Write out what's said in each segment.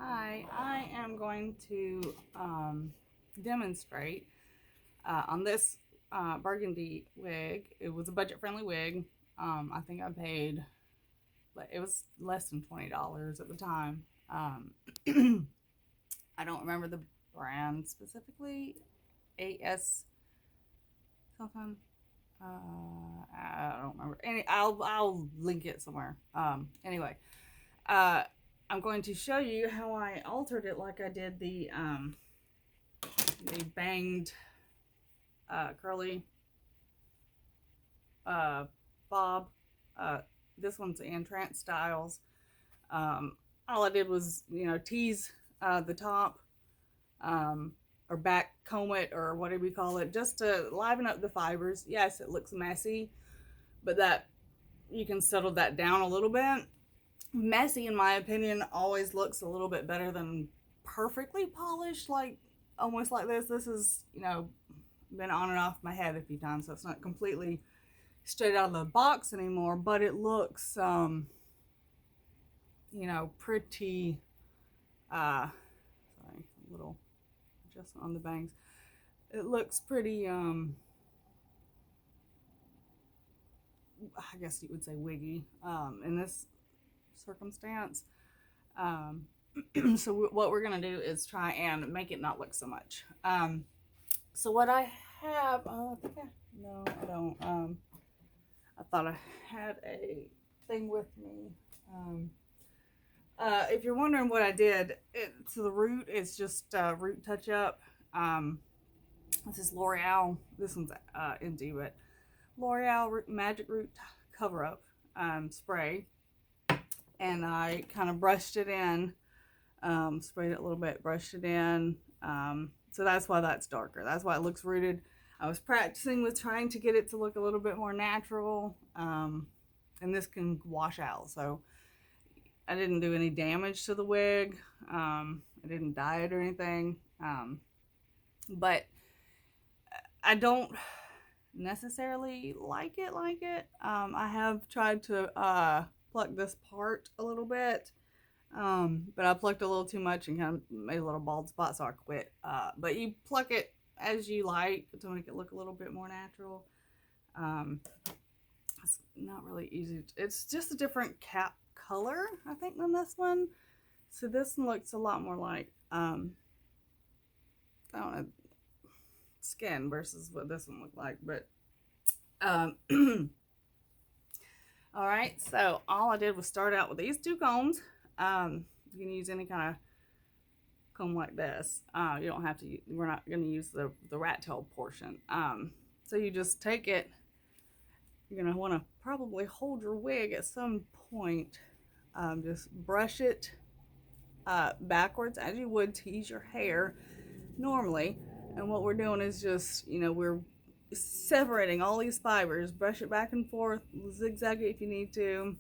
Hi, I am going to demonstrate on this burgundy wig. It was a budget-friendly wig. I think I paid, but it was less than $20 at the time. I don't remember the brand specifically. AS something. I don't remember. I'll link it somewhere. Anyway, uh, I'm going to show you how I altered it, like I did the banged curly uh, bob. Uh, this one's in Trance Styles. All I did was, tease the top, um, or back comb it, or whatever you call it, just to liven up the fibers. Yes, it looks messy, but that you can settle that down a little bit. Messy, in my opinion, always looks a little bit better than perfectly polished, like almost like this. This is, been on and off my head a few times, so it's not completely straight out of the box anymore, but it looks, pretty, sorry, a little adjustment on the bangs. It looks pretty, I guess you would say wiggy, in this circumstance. Um, so what we're gonna do is try and make it not look so much. So what I have, oh, I think no, I don't. I thought I had a thing with me. If you're wondering what I did, so the root is just root touch up. This is L'Oreal. This one's empty, but L'Oreal Magic Root Cover Up spray, and I kind of brushed it in, sprayed it a little bit, brushed it in. So that's why that's darker. That's why it looks rooted. I was practicing with trying to get it to look a little bit more natural, and this can wash out. So I didn't do any damage to the wig. I didn't dye it or anything. But I don't necessarily like it. I have tried to pluck this part a little bit, but I plucked a little too much and kind of made a little bald spot, so I quit. But you pluck it as you like to make it look a little bit more natural. Um, it's not really easy. It's just a different cap color, I think, than this one. So this one looks a lot more like, I don't know, skin versus what this one looked like. But um, all right, so all I did was start out with these two combs. You can use any kind of comb like this. You don't have to. We're not going to use the rat tail portion. So you just take it. You're going to want to probably hold your wig at some point. Just brush it backwards as you would tease your hair normally. And what we're doing is just, we're separating all these fibers. Brush it back and forth, zigzag it if you need to.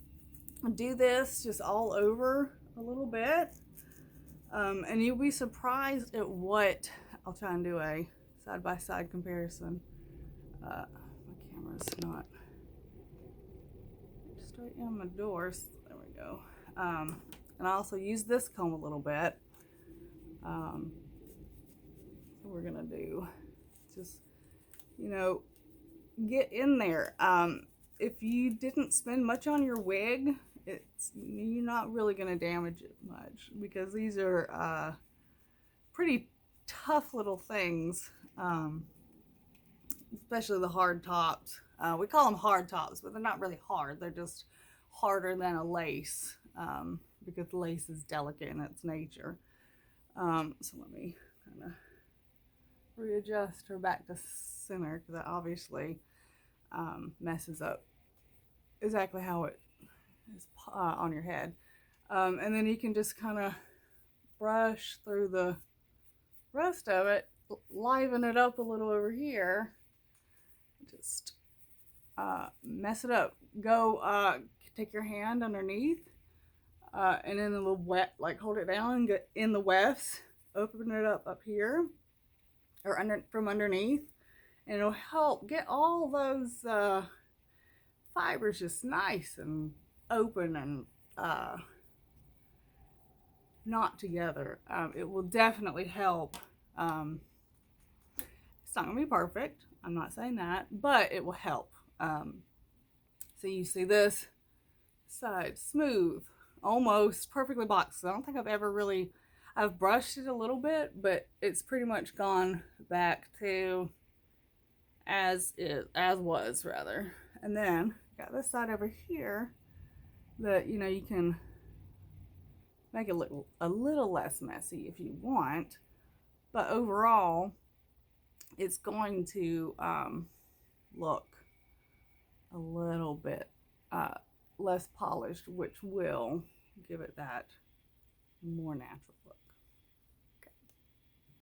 Do this just all over a little bit. And you'll be surprised at what, I'll try and do a side-by-side comparison. My camera's not straight in my doors. There we go. And I also use this comb a little bit. So we're gonna do just, get in there. If you didn't spend much on your wig, you're not really gonna damage it much, because these are pretty tough little things, especially the hard tops. We call them hard tops, but they're not really hard. They're just harder than a lace, because lace is delicate in its nature. So let me kind of readjust her back to center, because that obviously messes up exactly how it is on your head. And then you can just kind of brush through the rest of it, liven it up a little over here, just mess it up. Go take your hand underneath, and in the little wet, like hold it down and get in the wefts, open it up here, or from underneath, and it'll help get all those fibers just nice and open and not together. It will definitely help. It's not going to be perfect. I'm not saying that, but it will help. So you see this side smooth, almost perfectly boxed. I don't think I've brushed it a little bit, but it's pretty much gone back to as was rather. And then got this side over here that you can make it look a little less messy if you want, but overall it's going to look a little bit less polished, which will give it that more natural look.